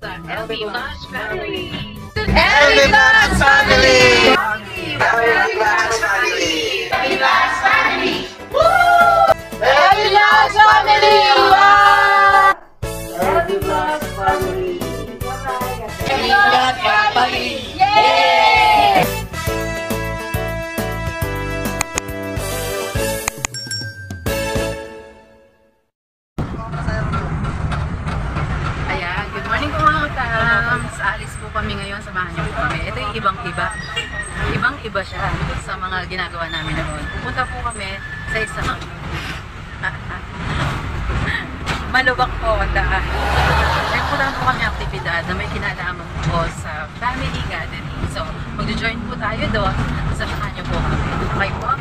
sa LV Vlogs Family! LV Vlogs Family! LV Vlogs Family! LV Vlogs Family! LV Vlogs Family! LV Vlogs Family! LV Vlogs Family! Yay! Ayan, good morning po mga katams. Alis po kami ngayon, samahan niyo po kami. Ito yung ibang-iba. Ibang-iba siya sa mga ginagawa namin noon. Pupunta po kami sa isang malubak po ang daan. May pupunta po kami aktibidad na may kinalaman po sa family gathering. So, mag-join po tayo doon. Samahan niyo po kami. Okay po?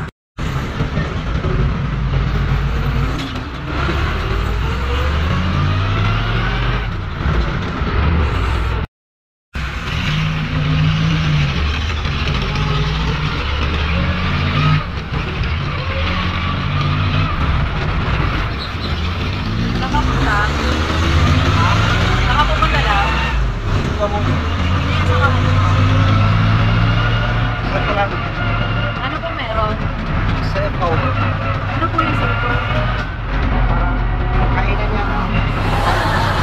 Nakapupunta lang. Ano po meron? CFO. Ano po yung cellphone? Kainan niya na.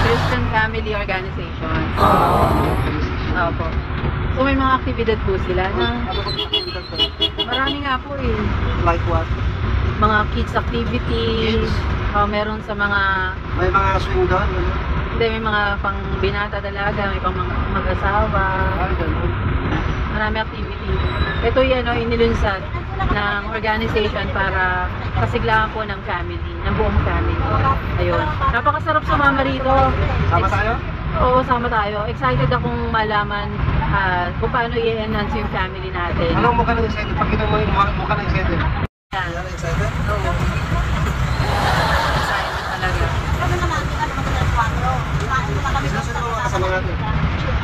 Christian Family Organization. Opo. So may mga aktibidad po sila na marami nga po eh. Like what? Mga kids activities. Meron sa mga May mga swing doon. hindi, may mga pang binata talaga, may pang mga mag-asawa. Ganun. Marami activity. Ito yung inilunsad ng organization para kasiglahan po ng family, ng buong family. Ayun. Napakasarap sumama rito. Sama tayo? Oo, sama tayo. Excited akong malaman kung paano i-enhance yung family natin. Anong mukha ng excited? Pakita mo yung mukha ng excited. Yan. Yan, excited? Oo. Excited talaga. Sino mga kasama natin?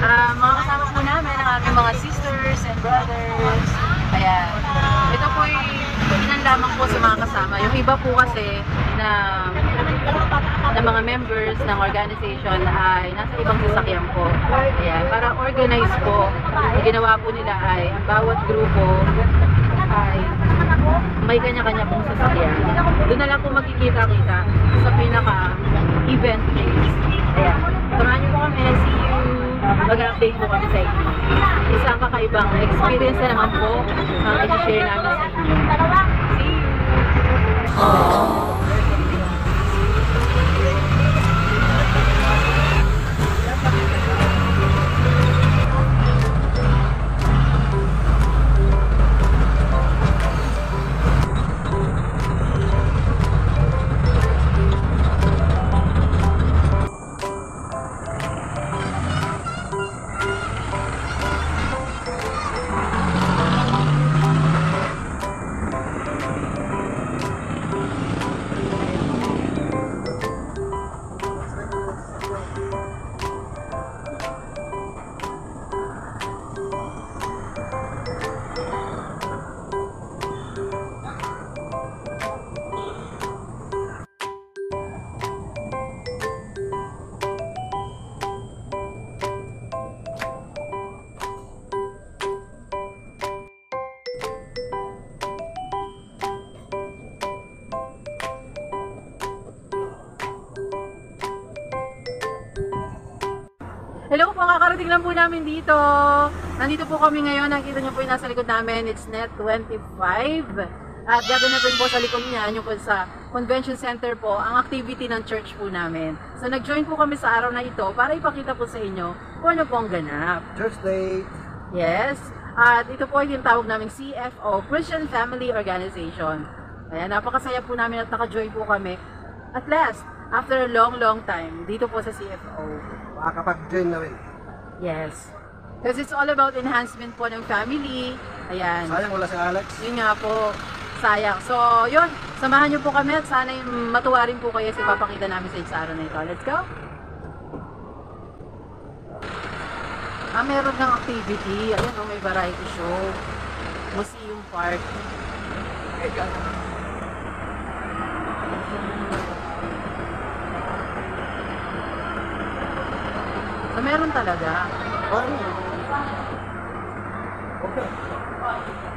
Mga kasama po namin ang aming mga sisters and brothers. Ayan. Ito po ilan lamang po sa mga kasama. Yung iba po kasi na mga members ng organization ay nasa ibang sasakyan po. Ayan. Para organize po, ang ginawa po nila ay ang bawat grupo ay may kanya-kanya pong sasakyan. Doon na lang po magkikita-kita sa pinaka-event place. Ayan. Samahan niyo po kami. See you. Mag-update po kami sa inyo. Isang kakaibang experience na naman po ang i-share namin sa inyo. See you! Hello po, kakarating lang po namin dito. Nandito po kami ngayon. Nakita niyo po yung nasa likod namin. It's Net 25. At gaganapin po sa likod niya, yung po sa Convention Center po, ang activity ng church po namin. So nag-join po kami sa araw na ito para ipakita po sa inyo kung ano po ang ganap. Church Day. Yes. At ito po yung tawag naming CFO, Christian Family Organization. Ayan, napakasaya po namin at naka-join po kami. At last, after a long time, dito po sa CFO. Makakapag-join na rin. Yes. Because it's all about enhancement po ng family. Ayan. Sayang wala si Alex. Yun nga po. Sayang. So, yun. Samahan niyo po kami at sana matuwa rin po kayo sa ipapakita namin sa araw na ito. Let's go! Meron ng activity. Ayan, may variety show. Museum Park. So meron talaga. Parang okay.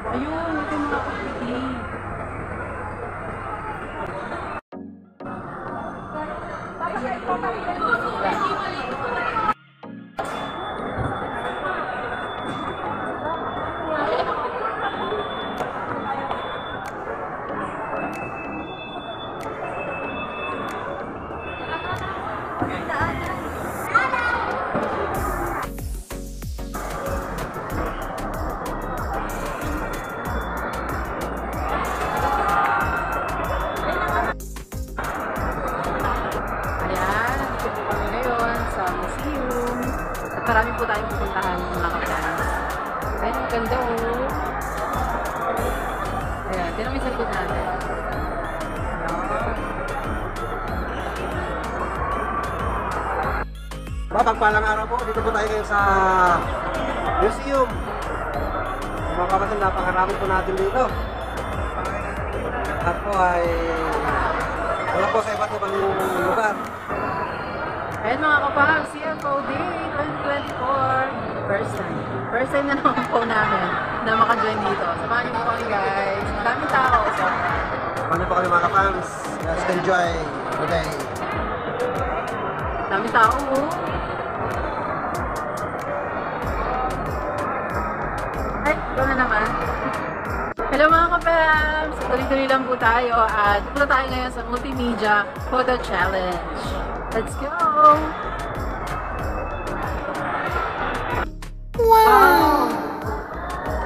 Ayun, ito yung mga kapiti. Ayan, nandito po kami ngayon sa museum. At marami po tayong pupuntahan mga kapatans. Ayan, ang ganda oh. Ayan, tinan mo yung sa likod natin. Ayan. Mapagpalang araw po, dito po tayo ngayon sa museum. Mga kapatid, napakarami po natin dito. At po ay wala po sa iba't ibang lugar. Ayan mga kapag, CFO Day 2024. First time na naman po namin na maka-join dito. Samahan niyo po kami guys. Maraming tao. So, Paano po kami mga kapams? Let's enjoy today. daming tao oh. Ay, ito na naman. Hello mga kapams! Tuloy-tuloy lang po tayo at punta tayo ngayon sa Multimedia Photo Challenge. Let's go! Wow!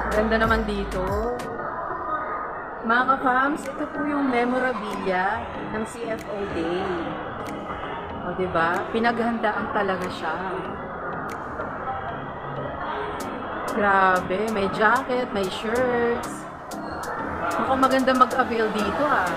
Ganda naman dito. Mga kapams, ito po yung memorabilia ng CFO Day. O diba? Pinaghandaan talaga siya. Grabe, may jacket, may shirts. Mukhang maganda mag-avail dito ah.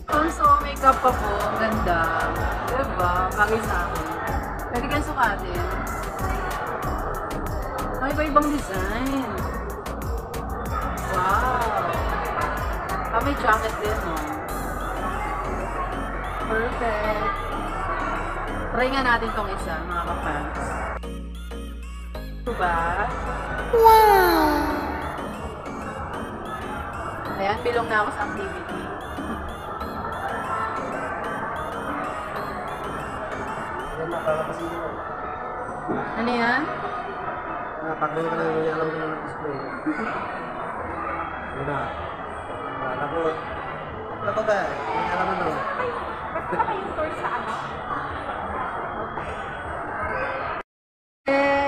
Also, makeup pa po. Ang ganda. Diba? Bagay sa akin. Pwede kang sukatin. Ay, iba-ibang design. Wow. Ah, may jacket din, no? Perfect. Try nga natin tong isa, mga kapans. Diba? Wow! Ayan, bilong na ako sa activity. Ayan na, palapasin ko. Ano yan? Pag-rate ka na yung alam ko ng display. Ayan na. Wala po. Wala po ba? May alam na naman. Basta kayong tour sa ano?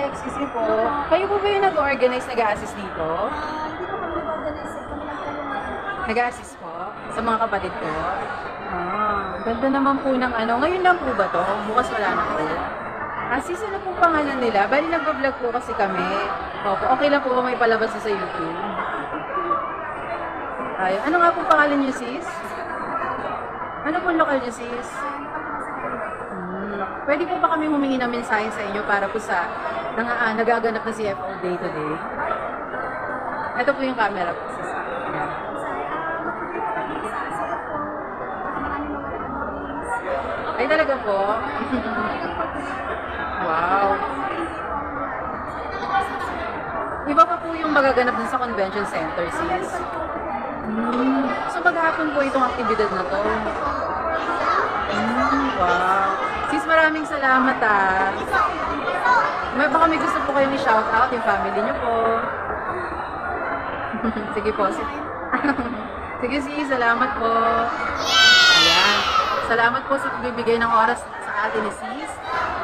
Excuse me po. Kayo po ba yung nag-organize, nag-a-assist dito? Hindi ko kami nag-organize. Kami lang po yung Nag-a-assist po? Sa mga kapatid ko? Ganda naman po ng ano. Ngayon lang po ba to? Bukas wala na po. Assist, ano pong pangalan nila? Bali nag-vlog po kasi kami. Opo, okay lang po ba may palabas na sa YouTube? Ayun. Ano nga pong pangalan niyo, sis? Ano pong lokal niyo, sis? Pwede po ba kami humingi ng mensahe sa inyo para po sa nagaganap na CFO Day today? Ito po yung camera po, sis. Ayan. Ay, talaga po? Wow. Iba pa po yung magaganap dun sa convention center, sis. So maghapon po itong aktibidad na to. Wow. Sis, maraming salamat ah. Baka may gusto po kayong i-shout out yung family niyo po. Sige po, sis. Sige sis, salamat po. Ayan. Salamat po sa pagbibigay ng oras sa atin ni sis.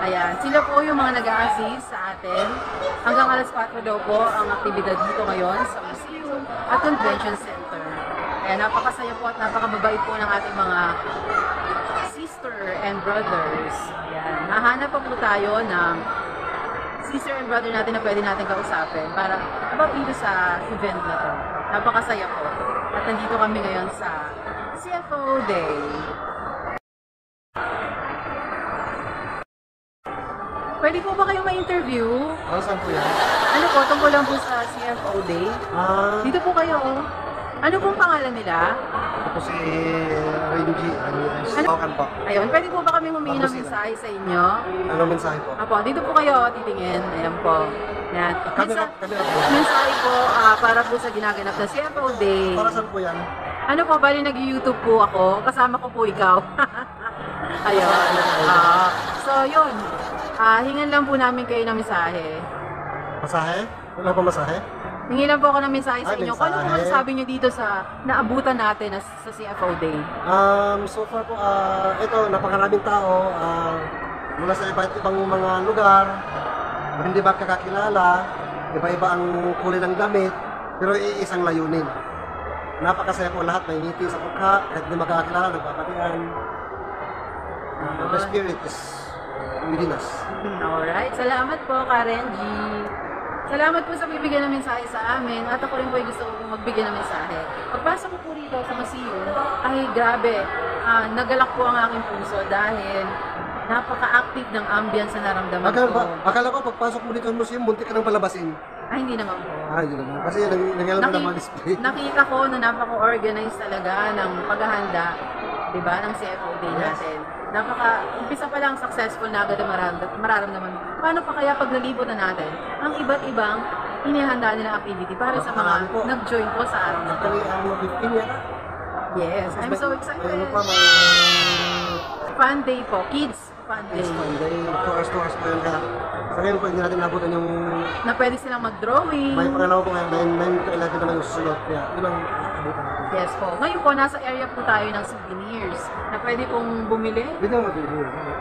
Ayan. Sila po yung mga nag-a-assist sa atin. Hanggang alas 4 daw po ang aktibidad dito ngayon sa Museum at Convention Center. Ayan, napakasaya po at napakababait po ng ating mga sister and brothers. Ayan. Nahanap pa po tayo ng sister and brother natin na pwede natin kausapin para about dito sa event na to. Napakasaya po. At nandito kami ngayon sa CFO Day. Pwede po ba kayong ma-interview? Saan po yan? Ano po, tungkol lang po sa CFO Day. Dito po kayo. Ano pong pangalan nila? Ako si Renji. Ano po? Ayun, pwede po ba kami humingi ng mensahe sa inyo? Ano mensahe po? Apo, dito po kayo titingin. Ayan po. Ayan. Kamera po. Mensahe po para po sa ginaganap na CFO Day. Para saan po yan? Ano po, bali nag-YouTube po ako. Kasama ko po ikaw. Ayun. So, yun. Hingan lang po namin kayo ng mensahe. Masahe? Wala pa masahe? Hingi lang po ako ng mensahe sa inyo. Kung ano po mensahe. masasabi nyo dito sa naabutan natin sa CFO Day? So far po, ito, napakaraming tao mula sa iba't ibang mga lugar, hindi ba kakakilala, iba-iba ang kulay ng damit, pero iisang layunin. Napakasaya po lahat, may ngiti sa mukha, kahit hindi magkakilala, nagbabatian. The spirit is within us. Alright, salamat po Karen G. Salamat po sa bibigyan ng mensahe sa amin at ako rin po ay gusto kong magbigay ng mensahe. Pagpasok ko po rito sa museum, ay grabe, nagalak po ang aking puso dahil napaka-active ng ambience na naramdaman ko. Akala ko pagpasok mo dito sa museum, muntik ka nang palabasin. Ay, hindi naman po. Hindi naman. Kasi nangyayala mo ng mga display. Nakita ko na napaka-organized talaga ng paghahanda, di ba, ng CFO Day natin. Umpisa pa lang successful na agad ang mararamdaman. Paano pa kaya pag nalibot na natin ang iba't ibang inihanda nilang activity para sa mga nag-join po sa araw na ito? Actually, ang 15 yata. Yes, I'm so excited. May Fun day po, kids fun day. fun day. 2 hours po yun. Kaya sa ngayon po, hindi natin nabutan yung... Na pwede silang mag-drawing. May pangalawa po ngayon, 9 to 11 naman yung susunod. Kaya yun ang abutan natin. Yes po. Ngayon po, nasa area po tayo ng souvenirs na pwede pong bumili. Dito mo dito.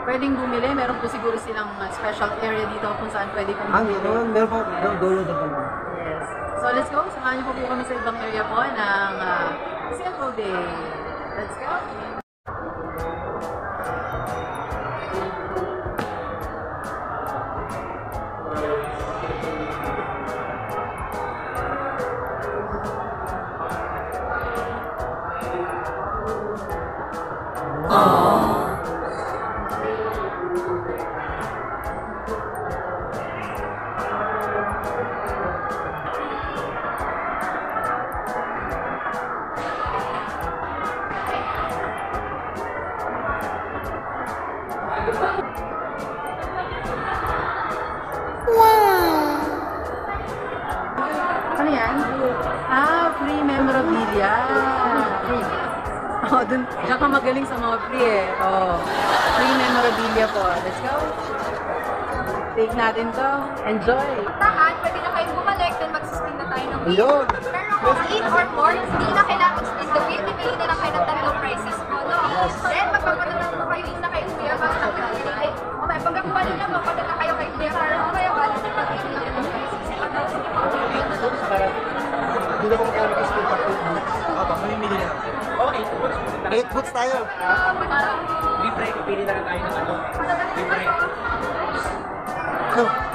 Pwedeng bumili. Meron po siguro silang special area dito kung saan pwede pong bumili. Meron po. Dolo na ba? Yes. So let's go. Samahan niyo po kami sa ibang area po ng CFO Day. Let's go. Ano yan? Free memorabilia. Diyan ka magaling sa mga free eh. Free memorabilia po. Let's go. Take natin to. Enjoy. Tahan, pwede na kayong bumalik, then mag-spin na tayo ng wheel. Ayun! Pero kung 8 or more, hindi na kailangan mag-spin the wheel, bibili na lang kayo ng tatlong prizes mo, no? Then, magpapadala po kayo na kay Kuya, baka kapag-ibigay. Okay, pag nakuha nyo na, magpadala kayo kay Kuya, para mamaya wala na pag-ibigay na ng prizes. Hindi na ko magkano kasi yung pag-8 boots. Mamimili na. Okay, 8 boots tayo. libre, pili na lang tayo ng ano. Libre.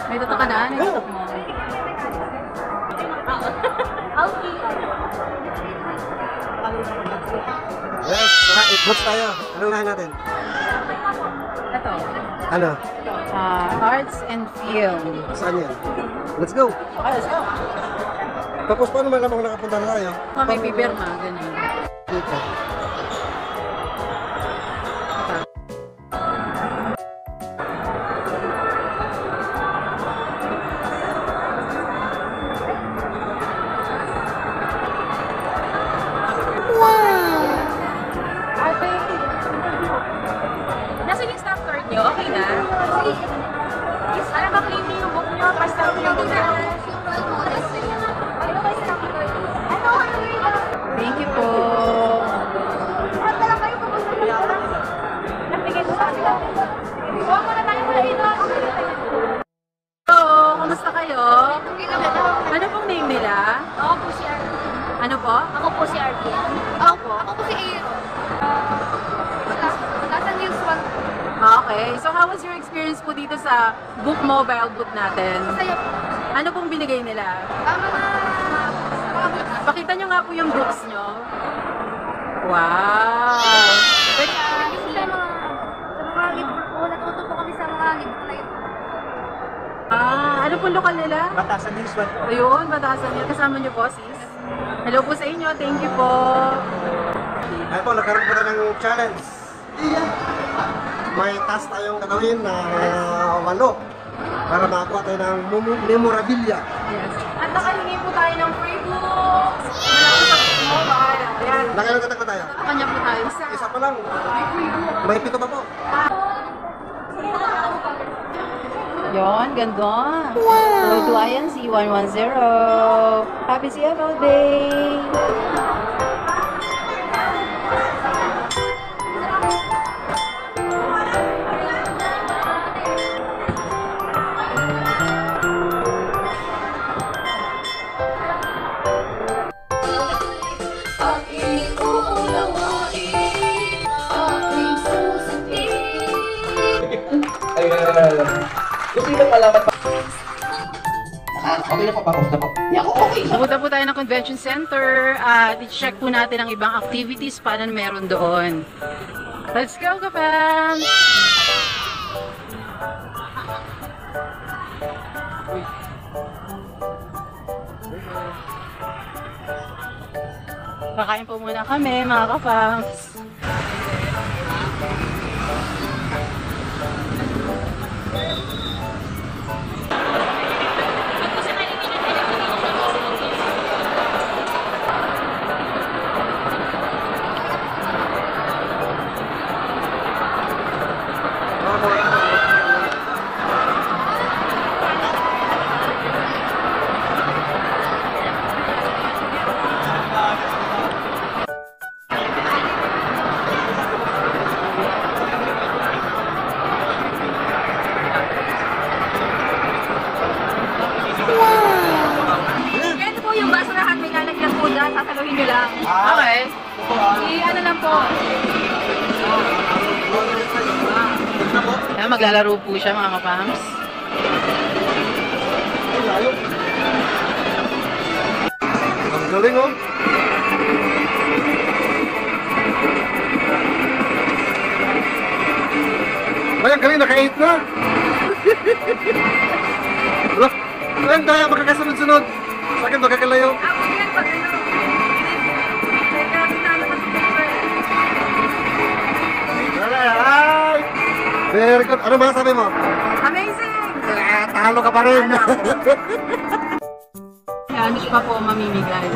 May tutok ka na? May tutok mo. Okay. Yes, 8 boots tayo. Anong lahat natin? Ito. Ano? Arts and Film. Saan yan? Let's go! Okay, let's go. Tapos paano malaman kung nakapunta na tayo? May pipirma, ganyan. Dito. nyo? Okay na? Ano ba clean yung book nyo? Basta yung book nyo. Thank you po. Hello, kumusta kayo? Ano pong name nila? Ako po si Arvin. Ano po? Ako po si Arvin. Ako po si Aero. Nasa news one. Okay. So how was your experience po dito sa Book Mobile booth natin? Masaya po. Ano pong binigay nila? Mga Pakita nyo nga po yung books nyo. Wow! Wait, sa mga libro po, natuto po kami sa mga libro na ito. ano pong lokal nila? Batasan News 1 po. Ayun, batasan nyo. Kasama nyo po, sis. Hello po sa inyo. Thank you po. Ay po, nagkaroon po tayo ng challenge. May task tayong gagawin na 8 para makakuha tayo ng memorabilia. Yes. At nakahingi po tayo ng free books. Wala po sa Book Mobile. Ayan. Nakailang katak na tayo? Kanya po tayo. Isa pa lang. May free book. May 7 pa po. Yon, ganda. Wow! Road to INC 110. Happy CFO Day! Aking uulawain, aking susundin. Gusto nyo malaman pa? Okay na po ba? Okay na po. Pupunta po tayo ng convention center at i-check po natin ang ibang activities pa na meron doon. Let's go, kapam! Kakain po muna kami, mga kapams. Yan po yung basurahan, may lalagyan po dyan, sasaluhin nyo lang. Okay. I-ano lang po. Ayan, maglalaro po siya mga kapams. Ang galing oh. Ay, ang galing, naka-8 na. Wala. Ay, ang daya, magkakasunod-sunod. Sa akin, magkakalayo. Ako yan, pag ano. Teka, pinalaman ko pa. Ay! Very good. Ano ba sabi mo? Amazing! Talo ka pa rin. Ano siya pa po mamimigay.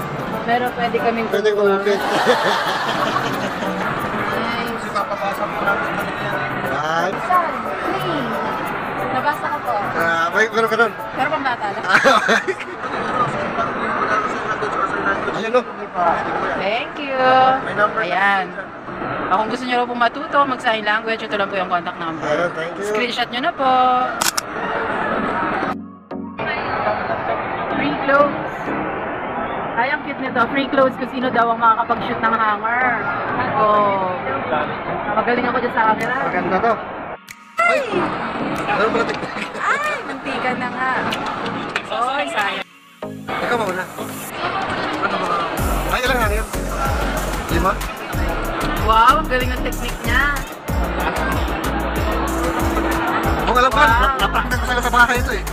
Pero pwede kaming Pwede kumupit. Nice. Papapasa po namin. Ay. Nabasa ko po. May meron ka doon. Pero pang bata lang. Ayun oh. Thank you. May number. Ayan. Kung gusto nyo po matuto, mag-sign language, ito lang po yung contact number. Ayun, thank you. Screenshot nyo na po. Free clothes. Ay, ang cute nito. Free clothes kung sino daw ang makakapag-shoot ng hanger. Oh. Magaling ako dyan sa camera. Maganda to. Ay! Ano pala tignan? Ay, mantikan na nga. Oy, sayang. Ikaw mauna. Ano ba? Ay, ilang nga yun? 5? Wow, ang galing ng technique niya. Kung alam ka, Wow. na-practice ko sila sa bahay ito eh.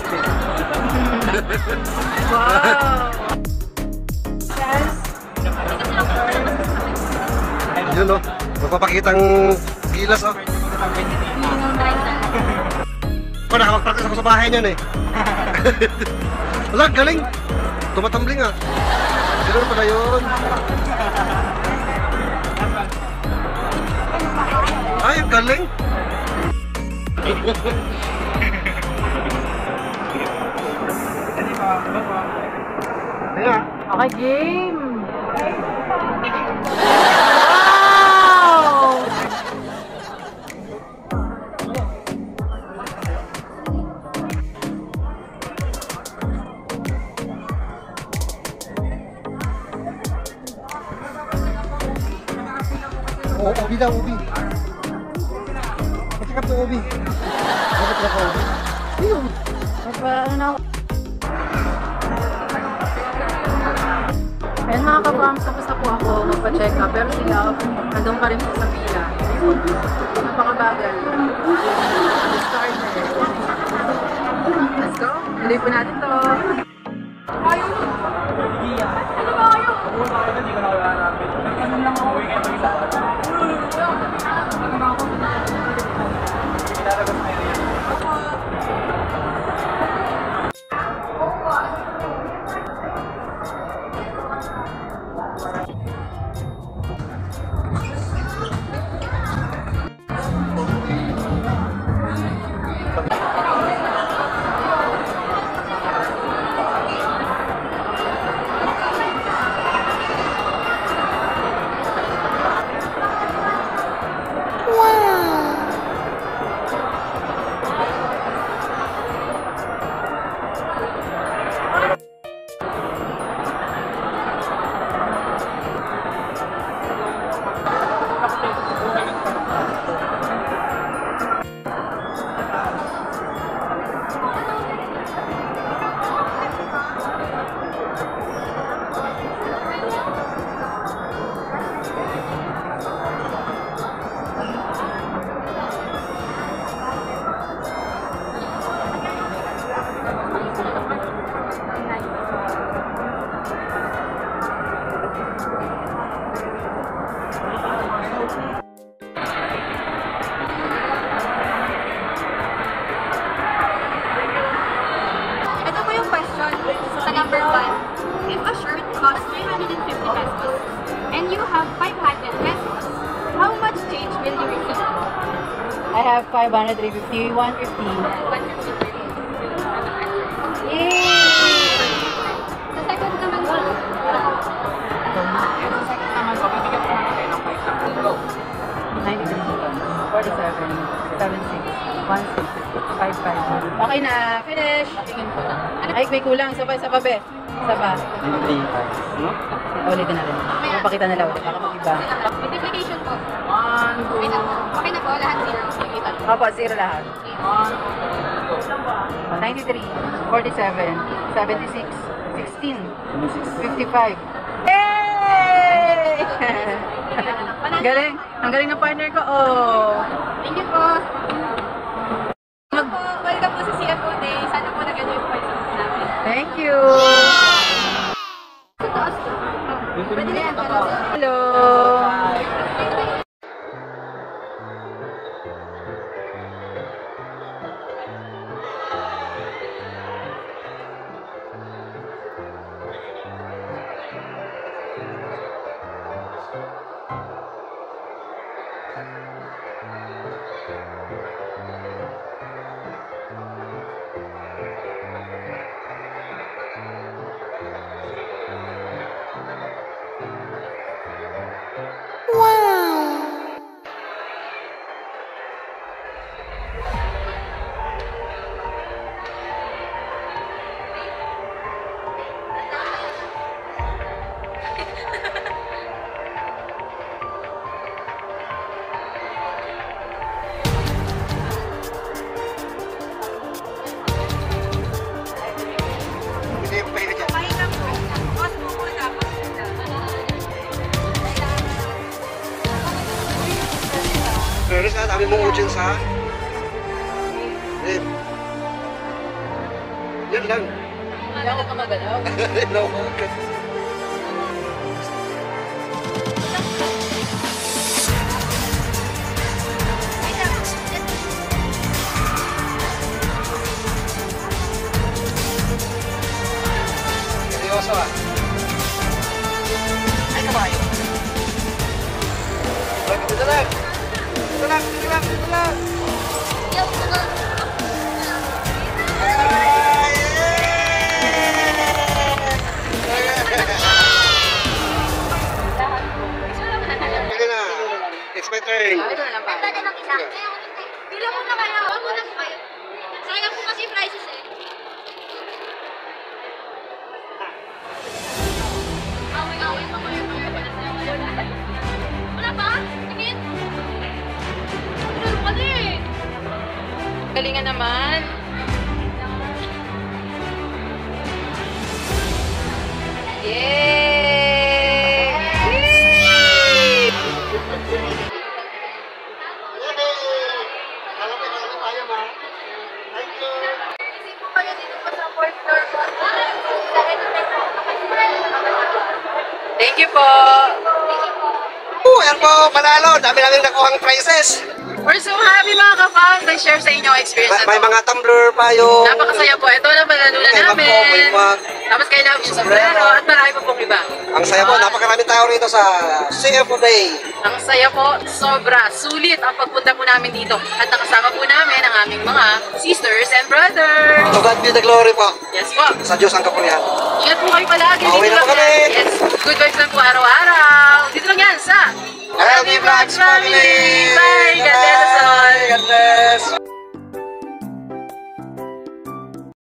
Wow. Yes. Yun oh. Magpapakitang gilas oh. Nakapag-practice ako sa bahay niyan eh. Wala, galing. Tumatumbling ah. Sino pala yun? Ay, ang galing. Kaya, Okay, game! Wow! ubi daw, ubi. Pasikap to ubi. Pasikap to ubi. Yun. Ano na ako? Ayan mga ka-proms, tapos na po ako magpa-check up. Pero sila, nandun pa rin po sa pila. Napakabagal. Starter. Let's go. Tuloy po natin to. Ayaw! Ano ba ayaw? Ito po yung question sa number 1. If a shirt costs 350 pesos and you have 500 pesos, how much change will you receive? I have 500, 350, 150. 150. Yay! Sa second naman po, Sa second naman po, bibigyan ko namin kayo ng 93, 47, 76, 16, 55. Okay na, finish! Ay, may kulang. Isa pa, isa pa, be. Isa pa. 93. No? Ulitin na rin. Mapakita nila ulit. Baka mag-iba. multiplication po. 1, Okay na po, lahat zero. Opo, 0 lahat. 93, 47, 76, 16, 55. Yay! Ang galing. Ang galing ng partner ko. Oh. Thank you po. Welcome po sa CFO Day. Sana po nag-enjoy po kayo sa namin. Thank you. Sa taas po. Pwede na yan. Hello. Hindi yung pahinga dyan. Pero sa dami mong audience ha? Eh. Yan lang. Hindi ako kamagalaw. No. Seryoso ah. Ay kabayo. Dito lang. Dito lang. Dito lang. Dito lang. Huwag muna po kayo. Sayang po kasi yung prices eh. Away-away pa kayo. Wala pa? Tingin? Ano ka na eh? Galingan naman. Yay! Kasi po kayo dito pa sa fourth floor po. Sa Enterprise po. Thank you po. Ayan po, panalo. Dami namin nakuhang prizes. We're so happy mga ka-fam. Share sa inyo ang experience na May to. mga tumbler pa yung... Napakasaya po. Ito na panalunan May namin. magpo, may mag... Tapos kayo namin yung sombrero at marami pa pong iba. Ang saya po, napakaraming tao rito sa CFO Day. Ang saya po, sobra. Sulit ang pagpunta po namin dito. At nakasama po namin ang aming mga sisters and brothers. To God be the glory po. Yes po. Sa Diyos ang kapurihan. Ingat po kayo palagi. Pauwi Dito na lang po kami. yan. Yes. Good vibes lang po araw-araw. Dito lang yan sa LB Vlogs Family! Bye! God bless us all. God bless!